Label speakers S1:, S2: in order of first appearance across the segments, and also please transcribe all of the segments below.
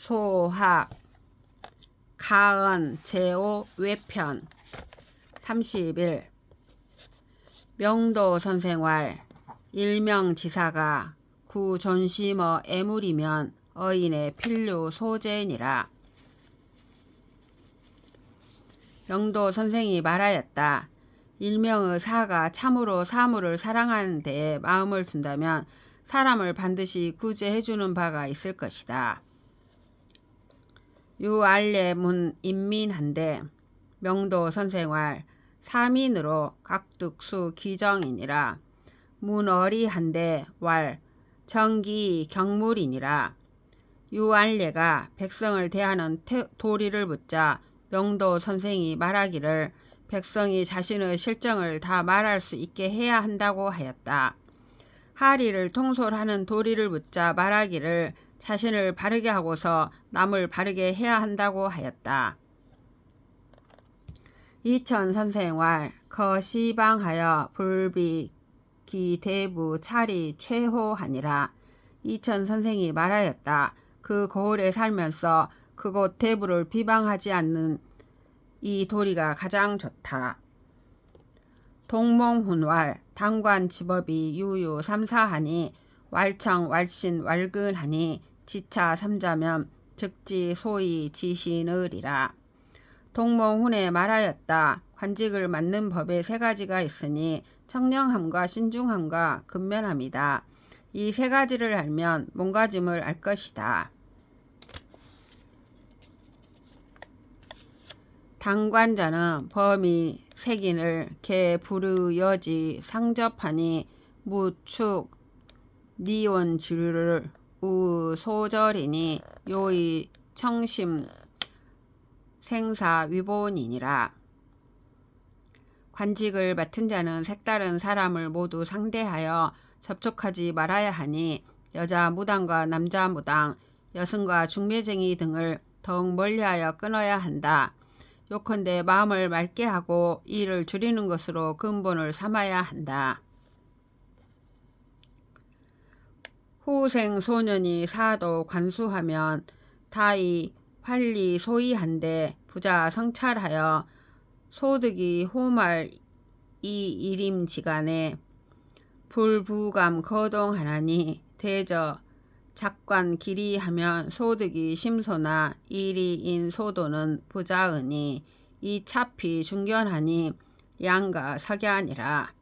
S1: 소학 가은 제오 외편 30일 명도 선생활 일명지사가 구 존심어 애물이면 어인의 필류 소재니라. 명도 선생이 말하였다. 일명의 사가 참으로 사물을 사랑하는 데에 마음을 둔다면 사람을 반드시 구제해주는 바가 있을 것이다. 유알레 문 인민한데 명도 선생활 사민으로 각득수 기정이니라. 문어리한데 왈 정기 경물이니라. 유알레가 백성을 대하는 도리를 묻자 명도 선생이 말하기를 백성이 자신의 실정을 다 말할 수 있게 해야 한다고 하였다. 하리를 통솔하는 도리를 묻자 말하기를 자신을 바르게 하고서 남을 바르게 해야 한다고 하였다. 이천 선생활 거시방하여 불비 기대부 차리 최호하니라. 이천 선생이 말하였다. 그 고을에 살면서 그곳 대부를 비방하지 않는 이 도리가 가장 좋다. 동몽훈왈 당관 지법이 유유 삼사하니 왈청 왈신 왈근하니 지차 삼자면 즉지 소위 지신의리라. 동몽훈에 말하였다. 관직을 맡는 법에 세 가지가 있으니 청량함과 신중함과 근면함이다. 이 세 가지를 알면 몸가짐을 알 것이다. 당관자는 범위 색인을 개 부르 여지 상접하니 무축 니온 주류를 우 소절이니 요의 청심 생사 위본이니라. 관직을 맡은 자는 색다른 사람을 모두 상대하여 접촉하지 말아야 하니 여자 무당과 남자 무당, 여승과 중매쟁이 등을 더욱 멀리하여 끊어야 한다. 요컨대 마음을 맑게 하고 일을 줄이는 것으로 근본을 삼아야 한다. 후생 소년이 사도 관수하면 다이 활리 소이한데 부자 성찰하여 소득이 호말 이 일임지간에 불부감 거동하나니 대저 작관 길이하면 소득이 심소나 일이인 소도는 부자으니 이 차피 중견하니 양가 석야니라.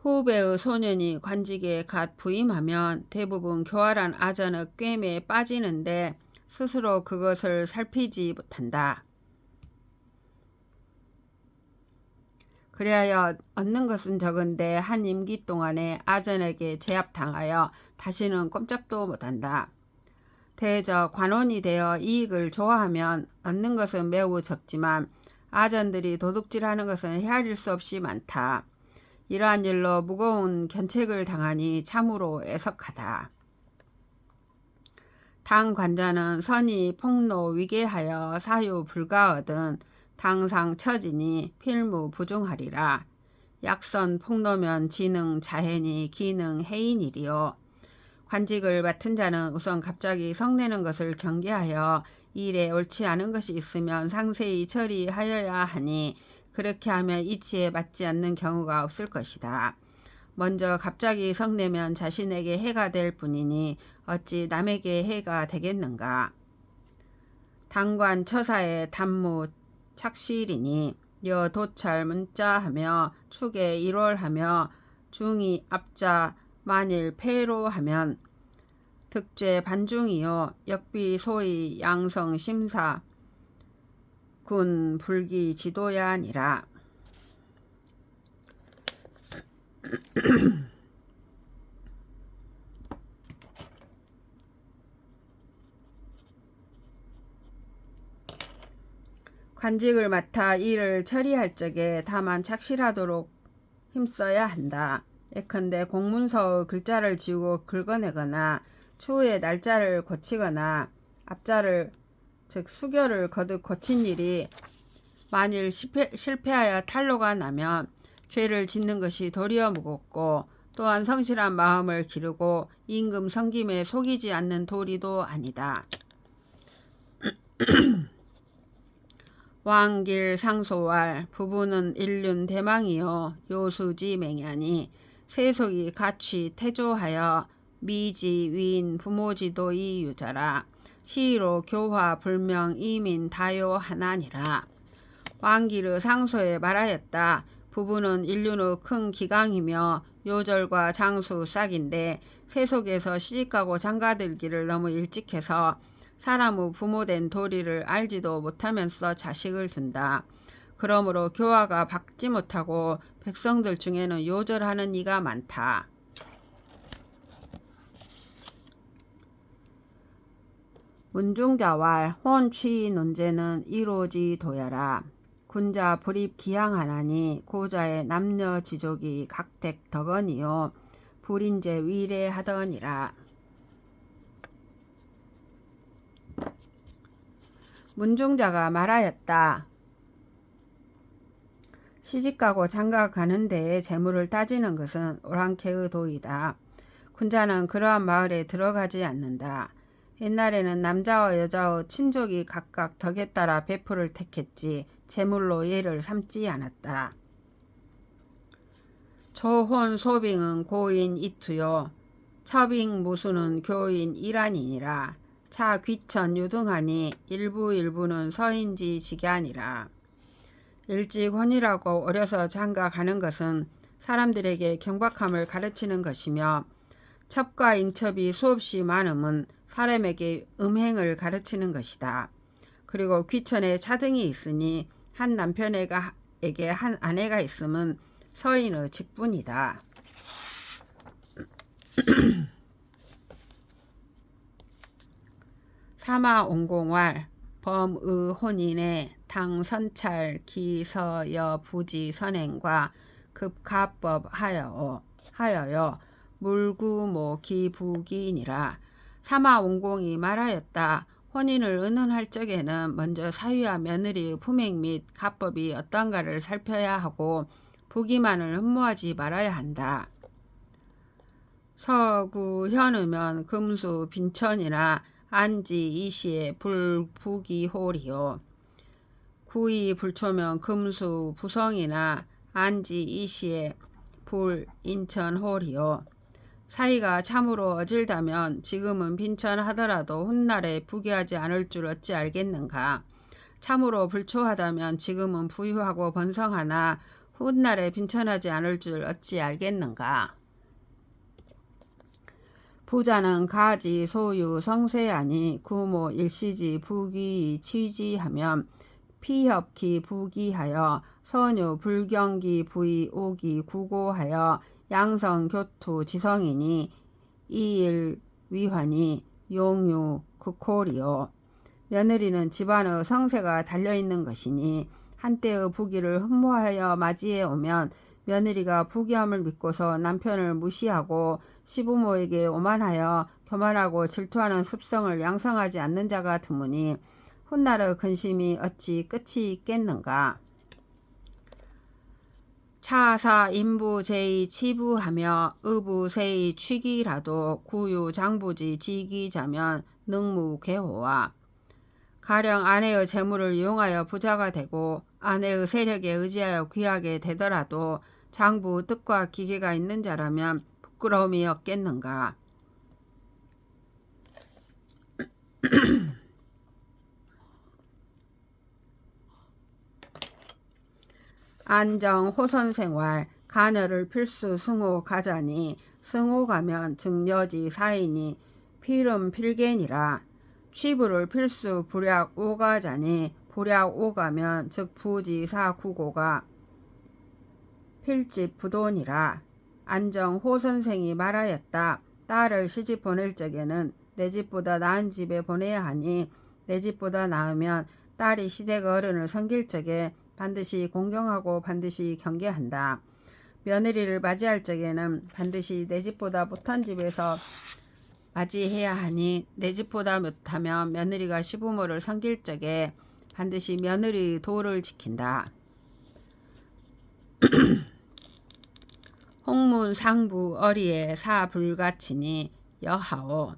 S1: 후배의 소년이 관직에 갓 부임하면 대부분 교활한 아전의 꿰매에 빠지는데 스스로 그것을 살피지 못한다. 그리하여 얻는 것은 적은데 한 임기 동안에 아전에게 제압당하여 다시는 꼼짝도 못한다. 대저 관원이 되어 이익을 좋아하면 얻는 것은 매우 적지만 아전들이 도둑질하는 것은 헤아릴 수 없이 많다. 이러한 일로 무거운 견책을 당하니 참으로 애석하다. 당 관자는 선이 폭로 위계하여 사유 불가하든 당상 처지니 필무 부중하리라. 약선 폭로면 지능 자해니 기능 해인이리요. 관직을 맡은 자는 우선 갑자기 성내는 것을 경계하여 일에 옳지 않은 것이 있으면 상세히 처리하여야 하니 그렇게 하면 이치에 맞지 않는 경우가 없을 것이다. 먼저 갑자기 성내면 자신에게 해가 될 뿐이니 어찌 남에게 해가 되겠는가. 당관 처사의 단무 착실이니 여 도찰 문자하며 축에 1월하며 중이 앞자 만일 폐로하면 득죄 반중이요 역비 소위 양성 심사 군 불기 지도야 아니라. 관직을 맡아 일을 처리할 적에 다만 착실하도록 힘써야 한다. 예컨대 공문서의 글자를 지우고 긁어내거나 추후에 날짜를 고치거나 앞자를 즉 수결을 거듭 고친 일이 만일 실패하여 탈로가 나면 죄를 짓는 것이 도리어 무겁고 또한 성실한 마음을 기르고 임금 섬김에 속이지 않는 도리도 아니다. 왕길 상소왈 부부는 인륜 대망이요 요수지 맹야니 세속이 같이 태조하여 미지 위인 부모지도이 유자라 시로 교화 불명 이민 다요 하나니라. 왕길의 상소에 말하였다. 부부는 인륜의 큰 기강이며 요절과 장수 싹인데 세속에서 시집가고 장가들기를 너무 일찍 해서 사람의 부모된 도리를 알지도 못하면서 자식을 둔다. 그러므로 교화가 받지 못하고 백성들 중에는 요절하는 이가 많다. 문중자왈 혼취 논제는 이로지 도야라. 군자 불입 기양하나니 고자의 남녀 지족이 각택 덕언이요 불인제 위례하더니라. 문중자가 말하였다. 시집가고 장가가는 데에 재물을 따지는 것은 오랑캐의 도이다. 군자는 그러한 마을에 들어가지 않는다. 옛날에는 남자와 여자의 친족이 각각 덕에 따라 배풀을 택했지 재물로 예를 삼지 않았다. 초혼 소빙은 고인 이투요 처빙 무수는 교인 일환이니라. 차 귀천 유등하니 일부는 서인지 직야니라. 일찍 혼이라고 어려서 장가 가는 것은 사람들에게 경박함을 가르치는 것이며 첩과 잉첩이 수없이 많음은 사람에게 음행을 가르치는 것이다. 그리고 귀천에 차등이 있으니 한 남편에게 한 아내가 있음은 서인의 직분이다. 사마옹공왈 범의 혼인의 당선찰 기서여 부지 선행과 급가법 하여요 물구모 기부기니라. 사마옹공이 말하였다. 혼인을 의논할 적에는 먼저 사위와 며느리의 품행 및 가법이 어떤가를 살펴야 하고 부기만을 흠모하지 말아야 한다. 서구현이면 금수 빈천이나 안지 이시에 불부기홀이요 구이 불초면 금수 부성이나 안지 이시에 불인천홀이요 사이가 참으로 어질다면 지금은 빈천하더라도 훗날에 부귀하지 않을 줄 어찌 알겠는가. 참으로 불초하다면 지금은 부유하고 번성하나 훗날에 빈천하지 않을 줄 어찌 알겠는가. 부자는 가지 소유 성쇠하니 구모 일시지 부귀 취지하면 피협기 부귀하여 선유 불경기 부의 오기 구고하여 양성 교투 지성이니 이일 위환이 용유 극홀이요 며느리는 집안의 성세가 달려있는 것이니 한때의 부귀를 흠모하여 맞이해 오면 며느리가 부귀함을 믿고서 남편을 무시하고 시부모에게 오만하여 교만하고 질투하는 습성을 양성하지 않는 자가 드무니 훗날의 근심이 어찌 끝이 있겠는가. 차사 인부 제의 치부하며 의부 세의 취기라도 구유 장부지 지기자면 능무괴호와 가령 아내의 재물을 이용하여 부자가 되고 아내의 세력에 의지하여 귀하게 되더라도 장부 뜻과 기계가 있는 자라면 부끄러움이 없겠는가. 안정 호선생활 가녀를 필수 승호 가자니 승호 가면 증여지 사이니 필음 필겐이라. 취부를 필수 불약 오가자니 불약 오가면 즉 부지 사구고가 필집 부돈이라. 안정 호선생이 말하였다. 딸을 시집 보낼 적에는 내 집보다 나은 집에 보내야 하니 내 집보다 나으면 딸이 시댁 어른을 섬길 적에 반드시 공경하고 반드시 경계한다. 며느리를 맞이할 적에는 반드시 내 집보다 못한 집에서 맞이해야 하니 내 집보다 못하면 며느리가 시부모를 섬길 적에 반드시 며느리의 도를 지킨다. 홍문 상부 어리에 사불가치니 여하오.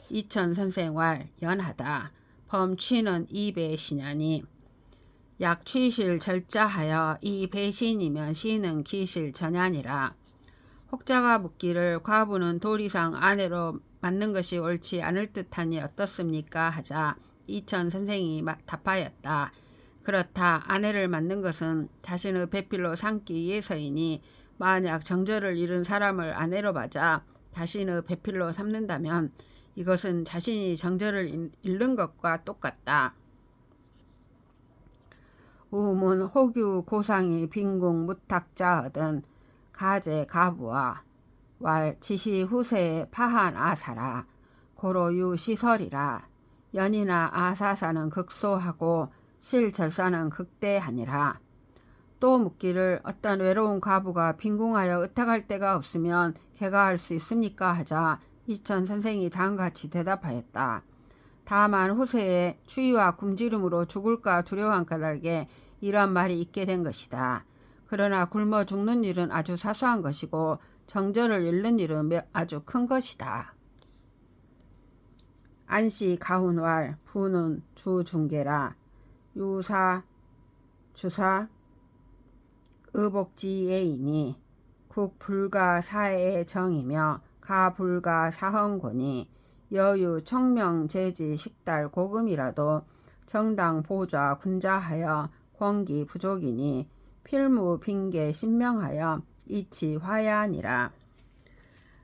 S1: 이천 선생활 연하다. 범취는 이배시냐니. 약취실 절자하여 이 배신이면 시는 기실 전야니라. 혹자가 묻기를 과부는 도리상 아내로 맞는 것이 옳지 않을 듯하니 어떻습니까 하자 이천 선생이 답하였다. 그렇다. 아내를 맞는 것은 자신의 배필로 삼기 위해서이니 만약 정절을 잃은 사람을 아내로 맞아 자신의 배필로 삼는다면 이것은 자신이 정절을 잃는 것과 똑같다. 우문 호규 고상이 빈궁 무탁자하든 가제 가부와 왈 지시 후세에 파한 아사라 고로유 시설이라. 연이나 아사사는 극소하고 실절사는 극대하니라. 또 묻기를 어떤 외로운 과부가 빈궁하여 의탁할 데가 없으면 개가할 수 있습니까 하자 이천 선생이 다음같이 대답하였다. 다만 후세에 추위와 굶주림으로 죽을까 두려워한 까닭에 이런 말이 있게 된 것이다. 그러나 굶어 죽는 일은 아주 사소한 것이고 정절을 잃는 일은 아주 큰 것이다. 안시 가훈왈 부는 주중계라. 유사 주사 의복지예이니 국불가 사해의 정이며 가불가 사헌곤이 여유 청명 제지 식달 고금이라도 정당 보좌 군자하여 권기 부족이니 필무 빈계 신명하여 이치 화야니라.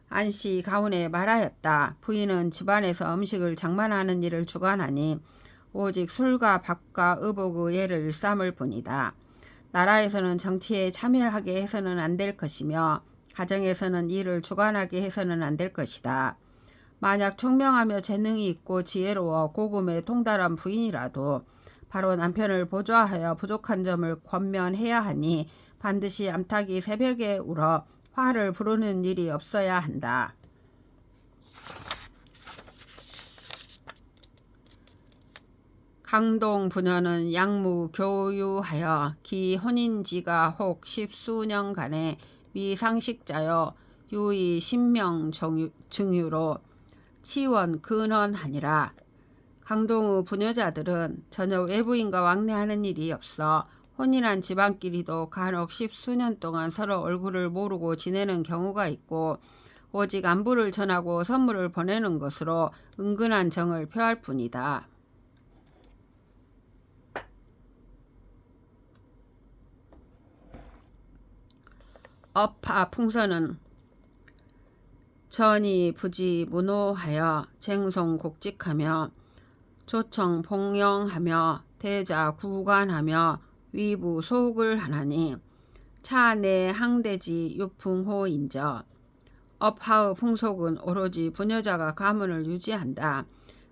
S1: 안씨 가훈에 말하였다. 부인은 집안에서 음식을 장만하는 일을 주관하니 오직 술과 밥과 의복의 예를 일삼을 뿐이다. 나라에서는 정치에 참여하게 해서는 안 될 것이며 가정에서는 일을 주관하게 해서는 안 될 것이다. 만약 총명하며 재능이 있고 지혜로워 고금에 통달한 부인이라도 바로 남편을 보좌하여 부족한 점을 권면해야 하니 반드시 암탉이 새벽에 울어 화를 부르는 일이 없어야 한다. 강동 부녀는 양무 교유하여 기 혼인지가 혹 십수년간의 미상식자여 유의 신명 증유로 치원 근헌하니라. 강동의 부녀자들은 전혀 외부인과 왕래하는 일이 없어 혼인한 집안끼리도 간혹 십수년 동안 서로 얼굴을 모르고 지내는 경우가 있고 오직 안부를 전하고 선물을 보내는 것으로 은근한 정을 표할 뿐이다. 업하 풍선은 전이 부지 무노하여 쟁송 곡직하며 조청 봉영하며 대자 구관하며 위부 소극을 하나니 차내 항대지 유풍호인저. 업하의 풍속은 오로지 부녀자가 가문을 유지한다.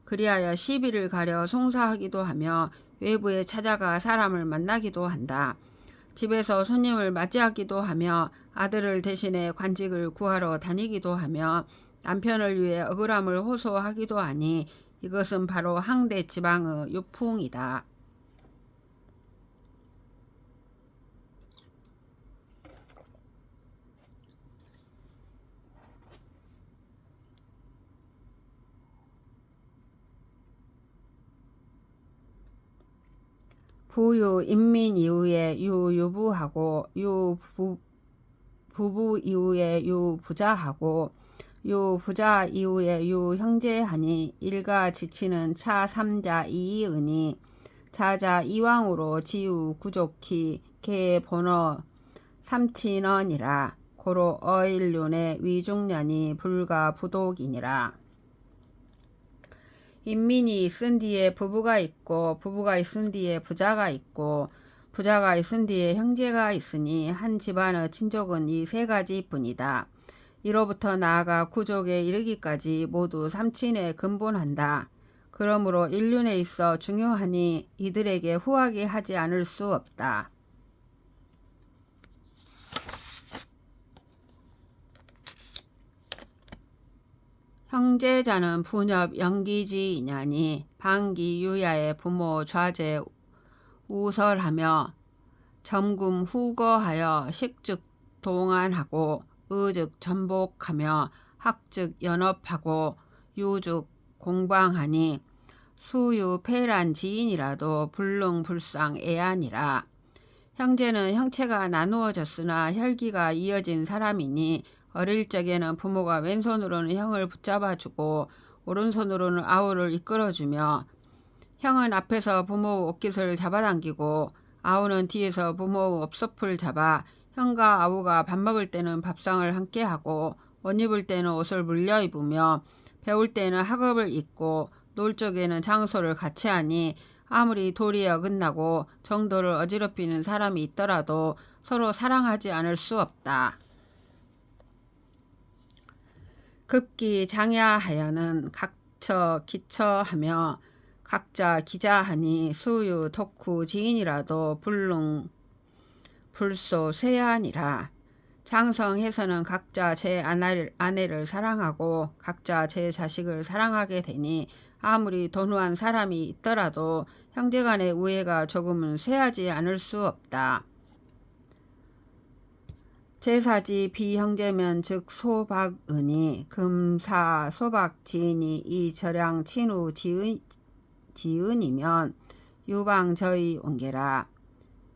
S1: 그리하여 시비를 가려 송사하기도 하며 외부에 찾아가 사람을 만나기도 한다. 집에서 손님을 맞이하기도 하며 아들을 대신해 관직을 구하러 다니기도 하며 남편을 위해 억울함을 호소하기도 하니 이것은 바로 항대 지방의 유풍이다. 부유 인민 이후에 유부하고 부부 이후에 유부자하고 유부자 이후에 유형제하니 일가 지치는 차 삼자 이이으니 자자 이왕으로 지우 구족히 개 번호 삼친언이라. 고로 어일륜의 위중년이 불가 부독이니라. 인민이 있은 뒤에 부부가 있고 부부가 있은 뒤에 부자가 있고 부자가 있은 뒤에 형제가 있으니 한 집안의 친족은 이 세 가지 뿐이다. 이로부터 나아가 구족에 이르기까지 모두 삼친에 근본한다. 그러므로 인륜에 있어 중요하니 이들에게 후하게 하지 않을 수 없다. 형제자는 분엽 영기지이냐니 방기 유야의 부모 좌제 우설하며 점금 후거하여 식즉 동안하고 의즉 전복하며 학즉 연업하고 유즉 공방하니 수유패란 지인이라도 불능불상 애아니라. 형제는 형체가 나누어졌으나 혈기가 이어진 사람이니 어릴 적에는 부모가 왼손으로는 형을 붙잡아주고 오른손으로는 아우를 이끌어주며 형은 앞에서 부모 옷깃을 잡아당기고 아우는 뒤에서 부모 엎서풀 잡아 형과 아우가 밥 먹을 때는 밥상을 함께 하고 옷 입을 때는 옷을 물려 입으며 배울 때는 학업을 입고 놀 적에는 장소를 같이 하니 아무리 도리에 어긋나고 정도를 어지럽히는 사람이 있더라도 서로 사랑하지 않을 수 없다. 급기 장야하여는 각처 기처하며 각자 기자하니 수유 독후 지인이라도 불능 불소 쇠하니라. 장성해서는 각자 제 아내를 사랑하고 각자 제 자식을 사랑하게 되니 아무리 돈후한 사람이 있더라도 형제간의 우애가 조금은 쇠하지 않을 수 없다. 제사지 비형제면 즉 소박은이 금사 소박 지인이 이 절양 친후 지은이면 유방 저희 온게라.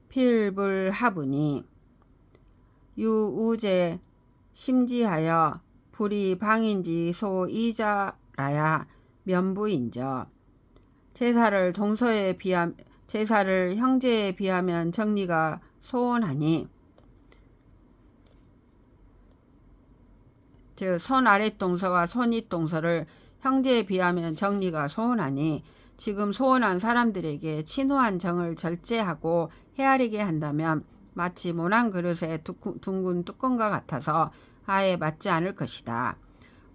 S1: 필불하부니 유우제 심지하여 불이 방인지 소이자라야 면부인저. 제사를 형제에 비하면 정리가 소원하니 즉 손 아랫 동서와 손윗 동서를 형제에 비하면 정리가 소원하니 지금 소원한 사람들에게 친후한 정을 절제하고 헤아리게 한다면 마치 모난 그릇의 둥근 뚜껑과 같아서 아예 맞지 않을 것이다.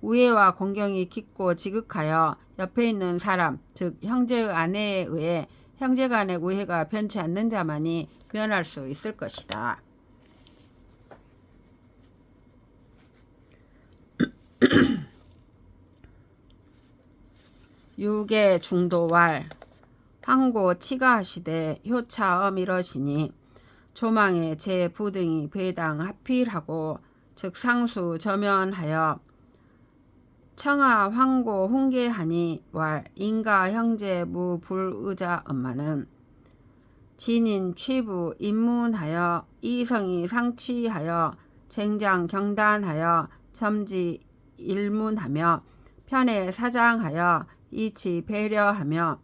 S1: 우애와 공경이 깊고 지극하여 옆에 있는 사람, 즉 형제의 아내에 의해 형제 간의 우애가 변치 않는 자만이 면할 수 있을 것이다. 유계 중도왈 황고 치가하시되 효차엄 이러시니 조망에 제 부등이 배당 하필하고 즉 상수 저면하여 청하 황고 훈계하니 왈 인가 형제 무불의자 엄마는 진인 취부 입문하여 이성이 상치하여 쟁장 경단하여 점지 일문하며 편에 사장하여 이치 배려하며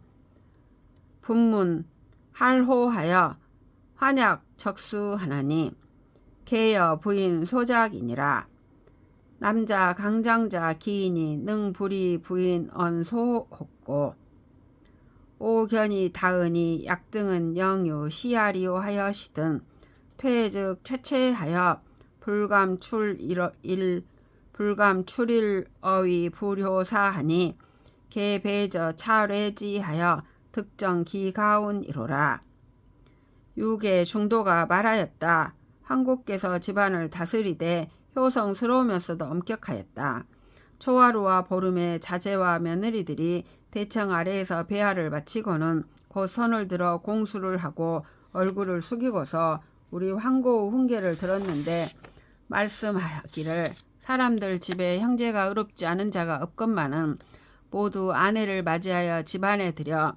S1: 분문 할호하여 환약 적수하나니 계여 부인 소작이니라. 남자 강장자 기인이 능불이 부인 언소혹고 오견이 다은이 약등은 영유 시아리오 하여시든 퇴즉 최체하여 불감출일 어위 불효사하니 개배저 차례지하여 득정 기가운이로라. 유계 중도가 말하였다. 황고께서 집안을 다스리되 효성스러우면서도 엄격하였다. 초하루와 보름에 자제와 며느리들이 대청 아래에서 배하를 마치고는 곧 손을 들어 공수를 하고 얼굴을 숙이고서 우리 황고의 훈계를 들었는데 말씀하기를 사람들 집에 형제가 의롭지 않은 자가 없건만은 모두 아내를 맞이하여 집안에 들여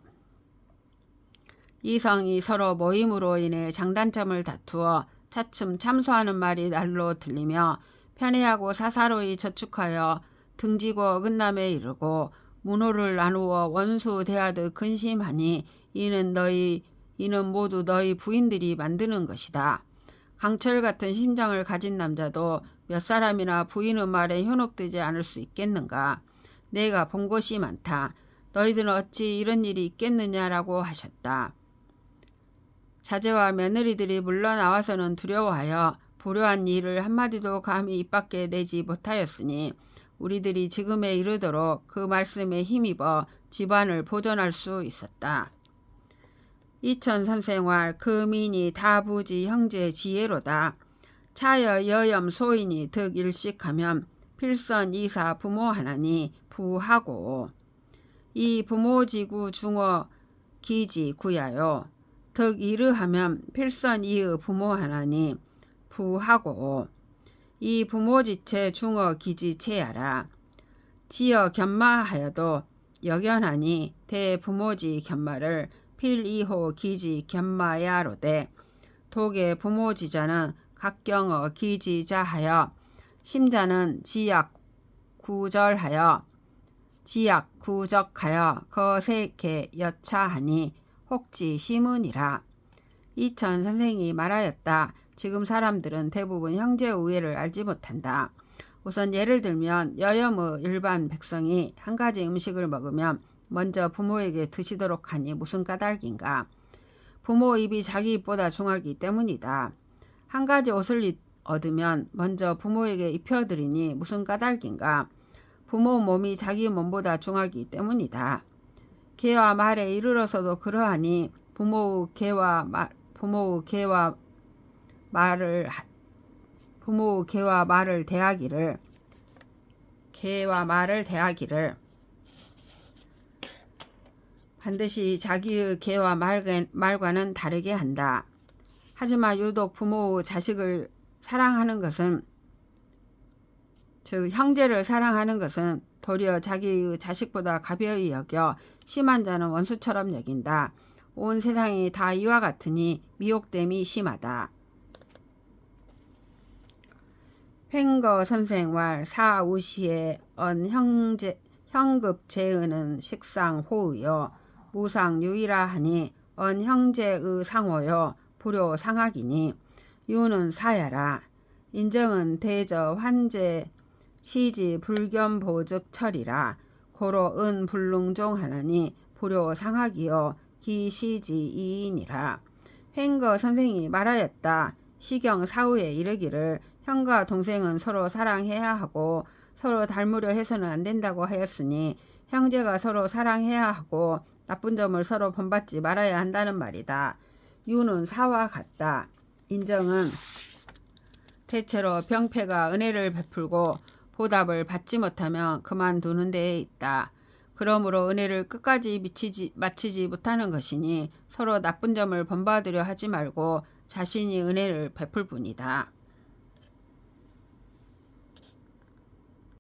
S1: 이성이 서로 모임으로 인해 장단점을 다투어 차츰 참소하는 말이 날로 들리며 편애하고 사사로이 저축하여 등지고 어긋남에 이르고 문호를 나누어 원수 대하듯 근심하니 이는 모두 너희 부인들이 만드는 것이다. 강철 같은 심장을 가진 남자도 몇 사람이나 부인의 말에 현혹되지 않을 수 있겠는가. 내가 본 것이 많다. 너희들은 어찌 이런 일이 있겠느냐라고 하셨다. 자제와 며느리들이 물러나와서는 두려워하여 불효한 일을 한마디도 감히 입 밖에 내지 못하였으니 우리들이 지금에 이르도록 그 말씀에 힘입어 집안을 보존할 수 있었다. 이천선생활 그 민이 다부지 형제 지혜로다. 차여 여염 소인이 득 일식하면 필선 이사 부모 하나니 부하고 이 부모지구 중어 기지 구야요. 득 이르하면 필선 이의 부모 하나니 부하고 이 부모지체 중어 기지체야라. 지어 견마하여도 역연하니 대부모지 견마를 필이호 기지 견마야로되 독의 부모지자는 각경어 기지자하여 심자는 지약 구적하여 거세게 여차하니 혹지 시문이라. 이천 선생이 말하였다. 지금 사람들은 대부분 형제 우애를 알지 못한다. 우선 예를 들면 여염의 일반 백성이 한 가지 음식을 먹으면 먼저 부모에게 드시도록 하니 무슨 까닭인가. 부모 입이 자기 입보다 중하기 때문이다. 한 가지 옷을 얻으면 먼저 부모에게 입혀드리니 무슨 까닭인가. 부모 몸이 자기 몸보다 중하기 때문이다. 개와 말에 이르러서도 그러하니 부모의 개와 말을 대하기를 반드시 자기의 개와 말과는 다르게 한다. 하지만 유독 부모의 자식을 사랑하는 것은 즉 형제를 사랑하는 것은 도리어 자기의 자식보다 가벼이 여겨 심한 자는 원수처럼 여긴다. 온 세상이 다 이와 같으니 미혹됨이 심하다. 횡거 선생왈 사우시의 현급제의는 식상 호의요 무상 유이라 하니 형제의 상호요 불효 상학이니 유는 사야라. 인정은 대저 환제 시지 불견 보즉 철이라. 고로 불능종 하느니 불효 상학이요 기시지 이인이라. 횡거 선생이 말하였다. 시경 사후에 이르기를 형과 동생은 서로 사랑해야 하고 서로 닮으려 해서는 안 된다고 하였으니 형제가 서로 사랑해야 하고 나쁜 점을 서로 본받지 말아야 한다는 말이다. 유는 사와 같다. 인정은 대체로 병폐가 은혜를 베풀고 보답을 받지 못하면 그만두는 데에 있다. 그러므로 은혜를 끝까지 마치지 못하는 것이니 서로 나쁜 점을 본받으려 하지 말고 자신이 은혜를 베풀 뿐이다.